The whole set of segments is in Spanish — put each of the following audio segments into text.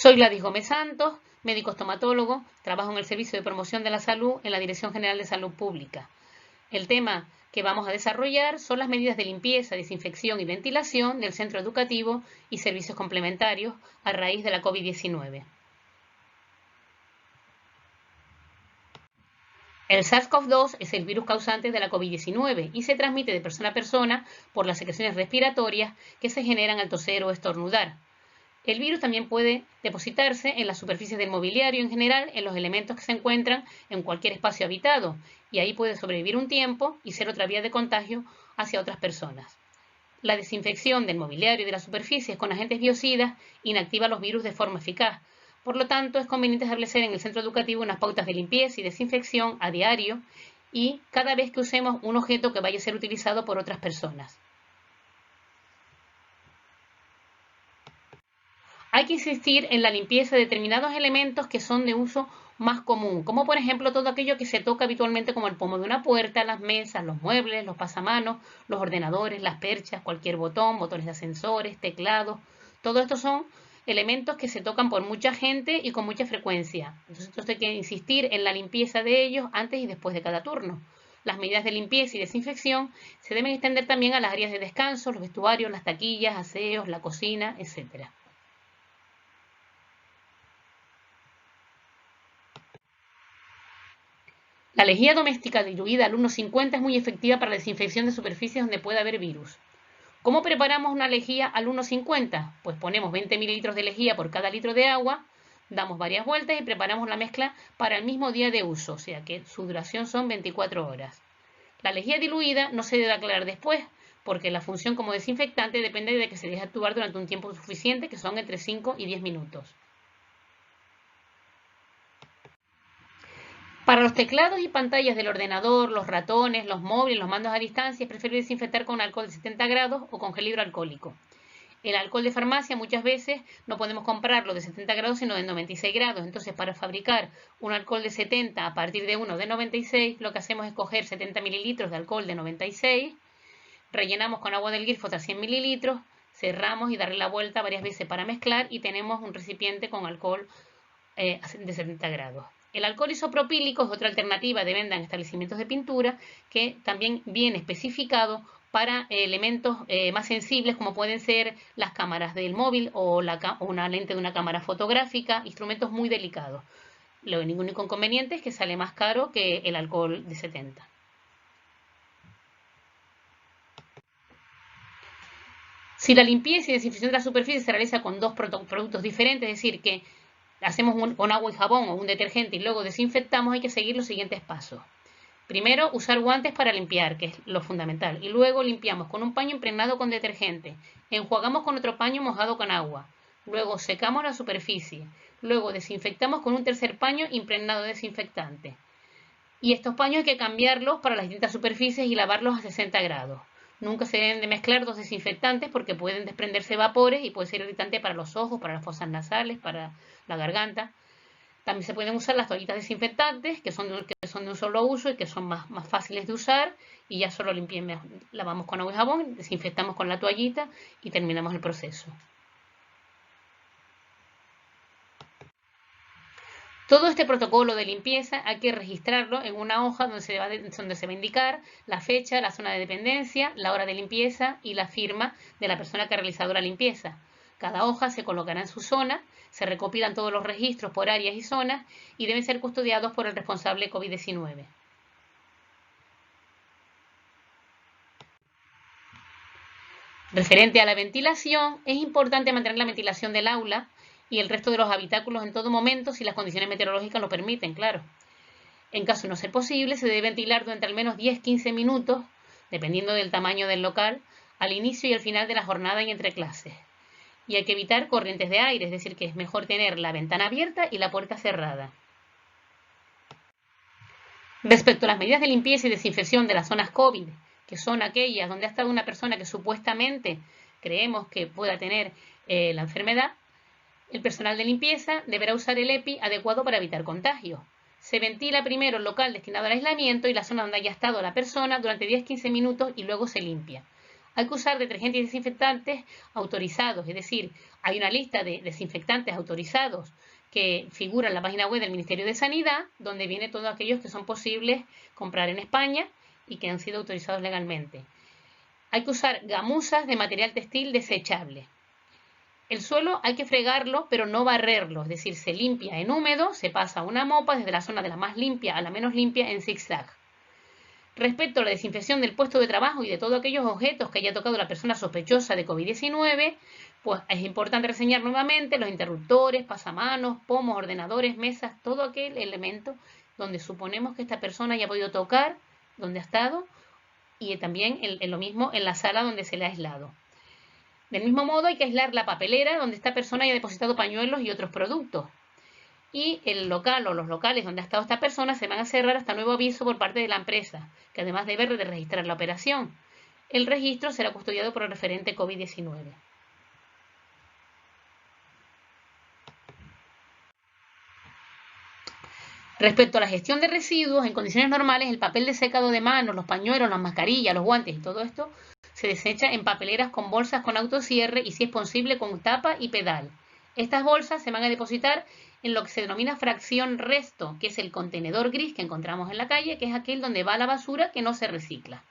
Soy Gladys Gómez Santos, médico estomatólogo, trabajo en el Servicio de Promoción de la Salud en la Dirección General de Salud Pública. El tema que vamos a desarrollar son las medidas de limpieza, desinfección y ventilación del centro educativo y servicios complementarios a raíz de la COVID-19. El SARS-CoV-2 es el virus causante de la COVID-19 y se transmite de persona a persona por las secreciones respiratorias que se generan al toser o estornudar. El virus también puede depositarse en las superficies del mobiliario en general, en los elementos que se encuentran en cualquier espacio habitado, y ahí puede sobrevivir un tiempo y ser otra vía de contagio hacia otras personas. La desinfección del mobiliario y de las superficies con agentes biocidas inactiva los virus de forma eficaz. Por lo tanto, es conveniente establecer en el centro educativo unas pautas de limpieza y desinfección a diario y cada vez que usemos un objeto que vaya a ser utilizado por otras personas. Hay que insistir en la limpieza de determinados elementos que son de uso más común, como por ejemplo todo aquello que se toca habitualmente como el pomo de una puerta, las mesas, los muebles, los pasamanos, los ordenadores, las perchas, cualquier botón, botones de ascensores, teclados. Todo esto son elementos que se tocan por mucha gente y con mucha frecuencia. Entonces hay que insistir en la limpieza de ellos antes y después de cada turno. Las medidas de limpieza y desinfección se deben extender también a las áreas de descanso, los vestuarios, las taquillas, aseos, la cocina, etc. La lejía doméstica diluida al 1,50 es muy efectiva para la desinfección de superficies donde pueda haber virus. ¿Cómo preparamos una lejía al 1,50? Pues ponemos 20 mililitros de lejía por cada litro de agua, damos varias vueltas y preparamos la mezcla para el mismo día de uso, o sea que su duración son 24 horas. La lejía diluida no se debe aclarar después, porque la función como desinfectante depende de que se deje actuar durante un tiempo suficiente, que son entre 5 y 10 minutos. Para los teclados y pantallas del ordenador, los ratones, los móviles, los mandos a distancia, es preferible desinfectar con alcohol de 70 grados o con gel hidroalcohólico. El alcohol de farmacia muchas veces no podemos comprarlo de 70 grados sino de 96 grados. Entonces, para fabricar un alcohol de 70 a partir de uno de 96, lo que hacemos es coger 70 mililitros de alcohol de 96, rellenamos con agua del grifo hasta 100 mililitros, cerramos y darle la vuelta varias veces para mezclar y tenemos un recipiente con alcohol de 70 grados. El alcohol isopropílico es otra alternativa de venta en establecimientos de pintura que también viene especificado para elementos más sensibles como pueden ser las cámaras del móvil o una lente de una cámara fotográfica, instrumentos muy delicados. Lo único inconveniente es que sale más caro que el alcohol de 70. Si la limpieza y desinfección de la superficie se realiza con dos productos diferentes, es decir, que hacemos con agua y jabón o un detergente y luego desinfectamos, hay que seguir los siguientes pasos. Primero, usar guantes para limpiar, que es lo fundamental. Y luego limpiamos con un paño impregnado con detergente. Enjuagamos con otro paño mojado con agua. Luego secamos la superficie. Luego desinfectamos con un tercer paño impregnado de desinfectante. Y estos paños hay que cambiarlos para las distintas superficies y lavarlos a 60 grados. Nunca se deben de mezclar dos desinfectantes porque pueden desprenderse vapores y puede ser irritante para los ojos, para las fosas nasales, para la garganta. También se pueden usar las toallitas desinfectantes que son de un solo uso y que son más fáciles de usar y ya solo lavamos con agua y jabón, desinfectamos con la toallita y terminamos el proceso. Todo este protocolo de limpieza hay que registrarlo en una hoja donde se va a indicar la fecha, la zona de dependencia, la hora de limpieza y la firma de la persona que ha realizado la limpieza. Cada hoja se colocará en su zona, se recopilan todos los registros por áreas y zonas y deben ser custodiados por el responsable COVID-19. Referente a la ventilación, es importante mantener la ventilación del aula y el resto de los habitáculos en todo momento si las condiciones meteorológicas lo permiten, claro. En caso de no ser posible, se debe ventilar durante al menos 10-15 minutos, dependiendo del tamaño del local, al inicio y al final de la jornada y entre clases. Y hay que evitar corrientes de aire, es decir, que es mejor tener la ventana abierta y la puerta cerrada. Respecto a las medidas de limpieza y desinfección de las zonas COVID, que son aquellas donde ha estado una persona que supuestamente creemos que pueda tener la enfermedad, el personal de limpieza deberá usar el EPI adecuado para evitar contagio. Se ventila primero el local destinado al aislamiento y la zona donde haya estado la persona durante 10-15 minutos y luego se limpia. Hay que usar detergentes y desinfectantes autorizados, es decir, hay una lista de desinfectantes autorizados que figura en la página web del Ministerio de Sanidad, donde viene todos aquellos que son posibles comprar en España y que han sido autorizados legalmente. Hay que usar gamuzas de material textil desechable. El suelo hay que fregarlo, pero no barrerlo, es decir, se limpia en húmedo, se pasa una mopa desde la zona de la más limpia a la menos limpia en zigzag. Respecto a la desinfección del puesto de trabajo y de todos aquellos objetos que haya tocado la persona sospechosa de COVID-19, pues es importante reseñar nuevamente los interruptores, pasamanos, pomos, ordenadores, mesas, todo aquel elemento donde suponemos que esta persona haya podido tocar, donde ha estado, y también en lo mismo en la sala donde se le ha aislado. Del mismo modo hay que aislar la papelera donde esta persona haya depositado pañuelos y otros productos. Y el local o los locales donde ha estado esta persona se van a cerrar hasta nuevo aviso por parte de la empresa, que además debe de registrar la operación. El registro será custodiado por el referente COVID-19. Respecto a la gestión de residuos, en condiciones normales, el papel de secado de manos, los pañuelos, las mascarillas, los guantes y todo esto se desecha en papeleras con bolsas con autocierre y, si es posible, con tapa y pedal. Estas bolsas se van a depositar en lo que se denomina fracción resto, que es el contenedor gris que encontramos en la calle, que es aquel donde va la basura que no se recicla.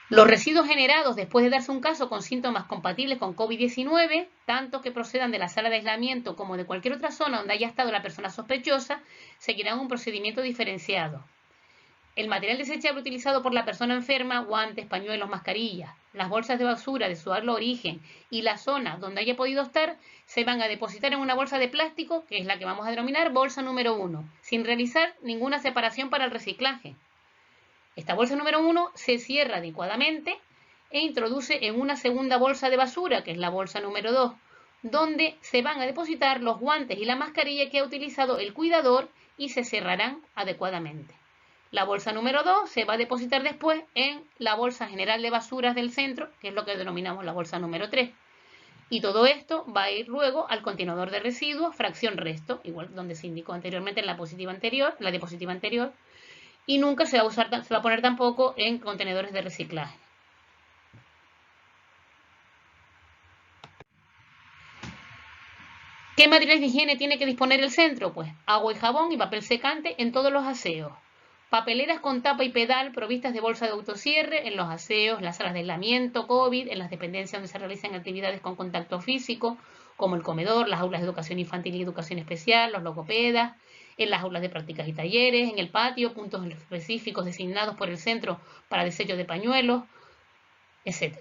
Los residuos generados después de darse un caso con síntomas compatibles con COVID-19, tanto que procedan de la sala de aislamiento como de cualquier otra zona donde haya estado la persona sospechosa, seguirán un procedimiento diferenciado. El material desechable utilizado por la persona enferma, guantes, pañuelos, mascarillas, las bolsas de basura de su origen y la zona donde haya podido estar, se van a depositar en una bolsa de plástico, que es la que vamos a denominar bolsa número 1, sin realizar ninguna separación para el reciclaje. Esta bolsa número 1 se cierra adecuadamente e introduce en una segunda bolsa de basura, que es la bolsa número 2, donde se van a depositar los guantes y la mascarilla que ha utilizado el cuidador y se cerrarán adecuadamente. La bolsa número 2 se va a depositar después en la bolsa general de basuras del centro, que es lo que denominamos la bolsa número 3. Y todo esto va a ir luego al contenedor de residuos, fracción resto, igual donde se indicó anteriormente en la diapositiva anterior, y nunca se va a poner tampoco en contenedores de reciclaje. ¿Qué materiales de higiene tiene que disponer el centro? Pues agua y jabón y papel secante en todos los aseos. Papeleras con tapa y pedal provistas de bolsa de autocierre en los aseos, las salas de aislamiento, COVID, en las dependencias donde se realizan actividades con contacto físico, como el comedor, las aulas de educación infantil y educación especial, los logopedas, en las aulas de prácticas y talleres, en el patio, puntos específicos designados por el centro para desecho de pañuelos, etc.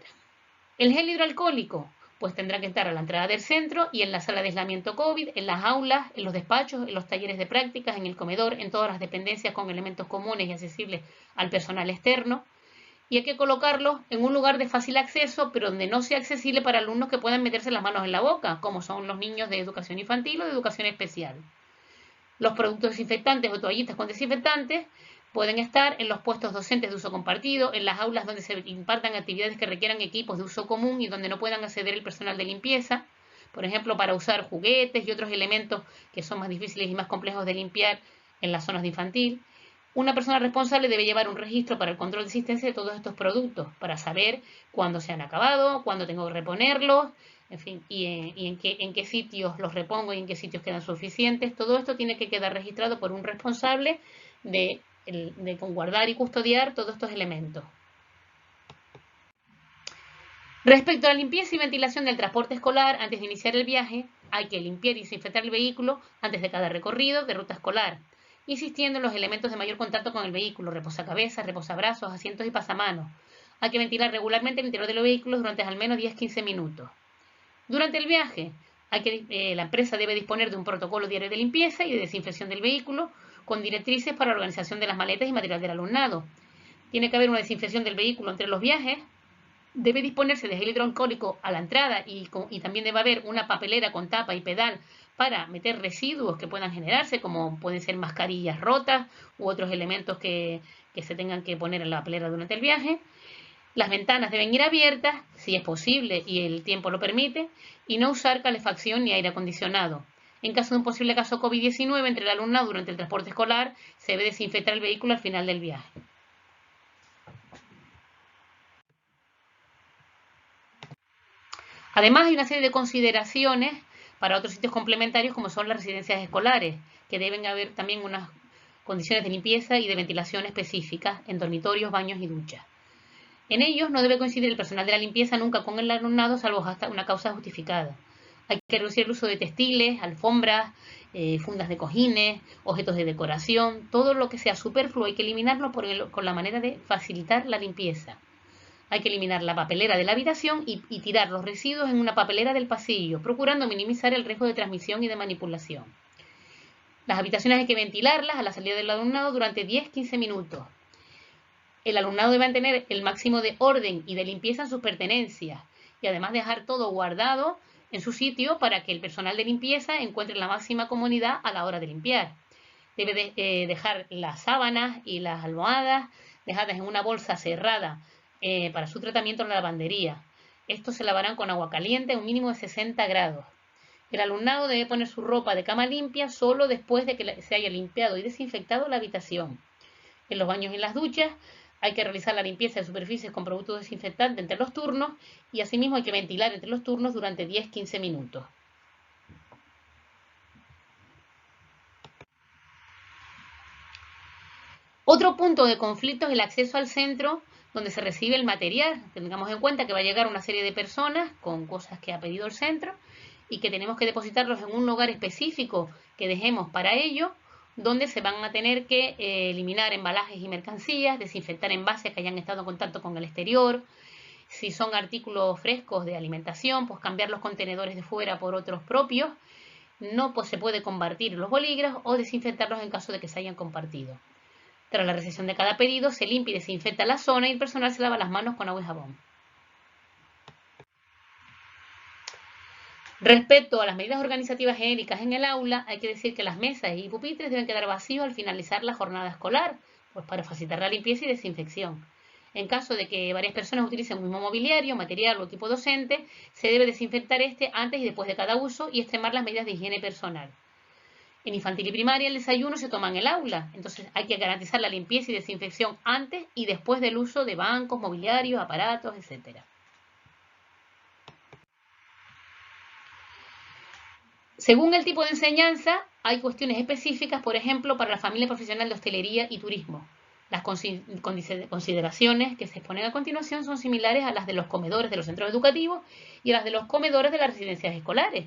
El gel hidroalcohólico, pues tendrá que estar a la entrada del centro y en la sala de aislamiento COVID, en las aulas, en los despachos, en los talleres de prácticas, en el comedor, en todas las dependencias con elementos comunes y accesibles al personal externo. Y hay que colocarlos en un lugar de fácil acceso, pero donde no sea accesible para alumnos que puedan meterse las manos en la boca, como son los niños de educación infantil o de educación especial. Los productos desinfectantes o toallitas con desinfectantes pueden estar en los puestos docentes de uso compartido, en las aulas donde se impartan actividades que requieran equipos de uso común y donde no puedan acceder el personal de limpieza, por ejemplo, para usar juguetes y otros elementos que son más difíciles y más complejos de limpiar en las zonas de infantil. Una persona responsable debe llevar un registro para el control de existencia de todos estos productos, para saber cuándo se han acabado, cuándo tengo que reponerlos, en fin, y en qué sitios los repongo y en qué sitios quedan suficientes. Todo esto tiene que quedar registrado por un responsable de guardar y custodiar todos estos elementos. Respecto a la limpieza y ventilación del transporte escolar, antes de iniciar el viaje, hay que limpiar y desinfectar el vehículo antes de cada recorrido de ruta escolar, insistiendo en los elementos de mayor contacto con el vehículo, reposacabezas, reposabrazos, asientos y pasamanos. Hay que ventilar regularmente el interior de los vehículos durante al menos 10-15 minutos. Durante el viaje, la empresa debe disponer de un protocolo diario de limpieza y de desinfección del vehículo, con directrices para la organización de las maletas y material del alumnado. Tiene que haber una desinfección del vehículo entre los viajes. Debe disponerse de gel hidroalcohólico a la entrada y también debe haber una papelera con tapa y pedal para meter residuos que puedan generarse, como pueden ser mascarillas rotas u otros elementos que se tengan que poner en la papelera durante el viaje. Las ventanas deben ir abiertas, si es posible y el tiempo lo permite, y no usar calefacción ni aire acondicionado. En caso de un posible caso COVID-19 entre el alumnado durante el transporte escolar, se debe desinfectar el vehículo al final del viaje. Además, hay una serie de consideraciones para otros sitios complementarios como son las residencias escolares, que deben haber también unas condiciones de limpieza y de ventilación específicas en dormitorios, baños y duchas. En ellos no debe coincidir el personal de la limpieza nunca con el alumnado, salvo hasta una causa justificada. Hay que reducir el uso de textiles, alfombras, fundas de cojines, objetos de decoración, todo lo que sea superfluo hay que eliminarlo con la manera de facilitar la limpieza. Hay que eliminar la papelera de la habitación y tirar los residuos en una papelera del pasillo, procurando minimizar el riesgo de transmisión y de manipulación. Las habitaciones hay que ventilarlas a la salida del alumnado durante 10-15 minutos. El alumnado debe mantener el máximo de orden y de limpieza en sus pertenencias y además dejar todo guardado en su sitio para que el personal de limpieza encuentre la máxima comodidad a la hora de limpiar. Debe dejar las sábanas y las almohadas dejadas en una bolsa cerrada para su tratamiento en la lavandería. Estos se lavarán con agua caliente a un mínimo de 60 grados. El alumnado debe poner su ropa de cama limpia solo después de que se haya limpiado y desinfectado la habitación. En los baños y en las duchas hay que realizar la limpieza de superficies con productos desinfectantes entre los turnos y asimismo hay que ventilar entre los turnos durante 10-15 minutos. Otro punto de conflicto es el acceso al centro donde se recibe el material. Tengamos en cuenta que va a llegar una serie de personas con cosas que ha pedido el centro y que tenemos que depositarlos en un lugar específico que dejemos para ello, donde se van a tener que eliminar embalajes y mercancías, desinfectar envases que hayan estado en contacto con el exterior. Si son artículos frescos de alimentación, pues cambiar los contenedores de fuera por otros propios. No pues, se puede compartir los bolígrafos o desinfectarlos en caso de que se hayan compartido. Tras la recepción de cada pedido, se limpia y desinfecta la zona y el personal se lava las manos con agua y jabón. Respecto a las medidas organizativas genéricas en el aula, hay que decir que las mesas y pupitres deben quedar vacíos al finalizar la jornada escolar, pues para facilitar la limpieza y desinfección. En caso de que varias personas utilicen un mismo mobiliario, material o equipo docente, se debe desinfectar este antes y después de cada uso y extremar las medidas de higiene personal. En infantil y primaria el desayuno se toma en el aula, entonces hay que garantizar la limpieza y desinfección antes y después del uso de bancos, mobiliarios, aparatos, etc. Según el tipo de enseñanza, hay cuestiones específicas, por ejemplo, para la familia profesional de hostelería y turismo. Las consideraciones que se exponen a continuación son similares a las de los comedores de los centros educativos y a las de los comedores de las residencias escolares.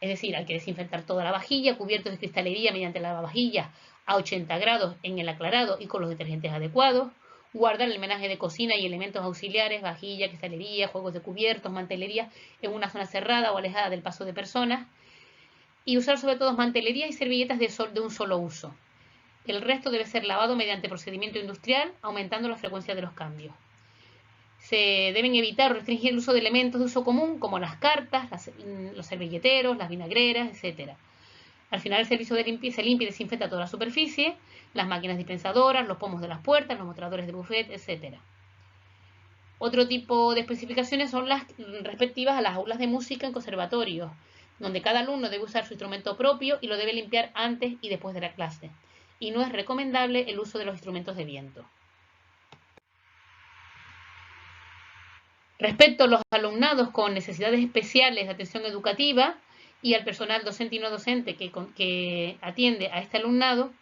Es decir, hay que desinfectar toda la vajilla, cubiertos de cristalería mediante lavavajillas a 80 grados en el aclarado y con los detergentes adecuados, guardar el menaje de cocina y elementos auxiliares, vajilla, cristalería, juegos de cubiertos, mantelería, en una zona cerrada o alejada del paso de personas, y usar sobre todo mantelería y servilletas de un solo uso. El resto debe ser lavado mediante procedimiento industrial, aumentando la frecuencia de los cambios. Se deben evitar o restringir el uso de elementos de uso común como las cartas, los servilleteros, las vinagreras, etc. Al final el servicio de limpieza se limpia y desinfecta toda la superficie, las máquinas dispensadoras, los pomos de las puertas, los mostradores de buffet, etc. Otro tipo de especificaciones son las respectivas a las aulas de música en conservatorios, donde cada alumno debe usar su instrumento propio y lo debe limpiar antes y después de la clase. Y no es recomendable el uso de los instrumentos de viento. Respecto a los alumnados con necesidades especiales de atención educativa y al personal docente y no docente que atiende a este alumnado,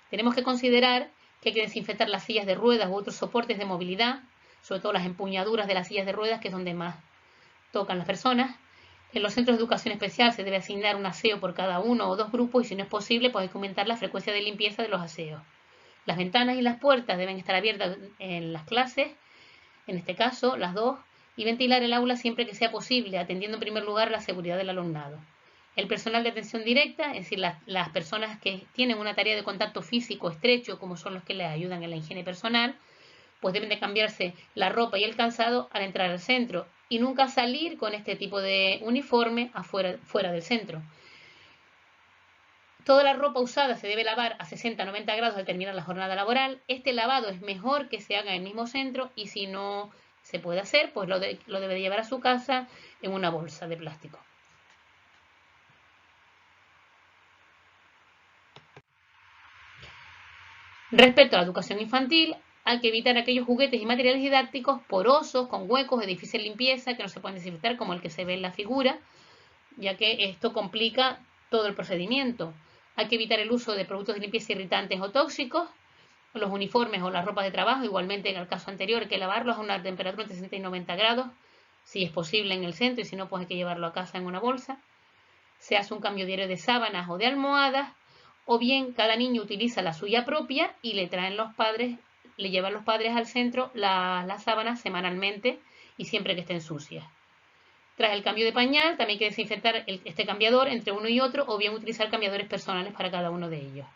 tenemos que considerar que hay que desinfectar las sillas de ruedas u otros soportes de movilidad, sobre todo las empuñaduras de las sillas de ruedas, que es donde más tocan las personas. En los centros de educación especial se debe asignar un aseo por cada uno o dos grupos y si no es posible, pues hay que aumentar la frecuencia de limpieza de los aseos. Las ventanas y las puertas deben estar abiertas en las clases, en este caso las dos, y ventilar el aula siempre que sea posible, atendiendo en primer lugar la seguridad del alumnado. El personal de atención directa, es decir, las personas que tienen una tarea de contacto físico estrecho, como son los que les ayudan en la higiene personal, pues deben de cambiarse la ropa y el calzado al entrar al centro y nunca salir con este tipo de uniforme fuera del centro. Toda la ropa usada se debe lavar a 60-90 grados al terminar la jornada laboral. Este lavado es mejor que se haga en el mismo centro y si no se puede hacer, pues lo debe llevar a su casa en una bolsa de plástico. Respecto a la educación infantil, Hay que evitar aquellos juguetes y materiales didácticos porosos, con huecos, de difícil limpieza, que no se pueden desinfectar, como el que se ve en la figura, ya que esto complica todo el procedimiento. Hay que evitar el uso de productos de limpieza irritantes o tóxicos. Los uniformes o las ropas de trabajo, igualmente en el caso anterior, hay que lavarlos a una temperatura entre 60 y 90 grados, si es posible en el centro, y si no, pues hay que llevarlo a casa en una bolsa. Se hace un cambio diario de sábanas o de almohadas, o bien cada niño utiliza la suya propia y le traen los padres, le llevan los padres al centro las sábanas semanalmente y siempre que estén sucias. Tras el cambio de pañal, también hay que desinfectar este cambiador entre uno y otro, o bien utilizar cambiadores personales para cada uno de ellos.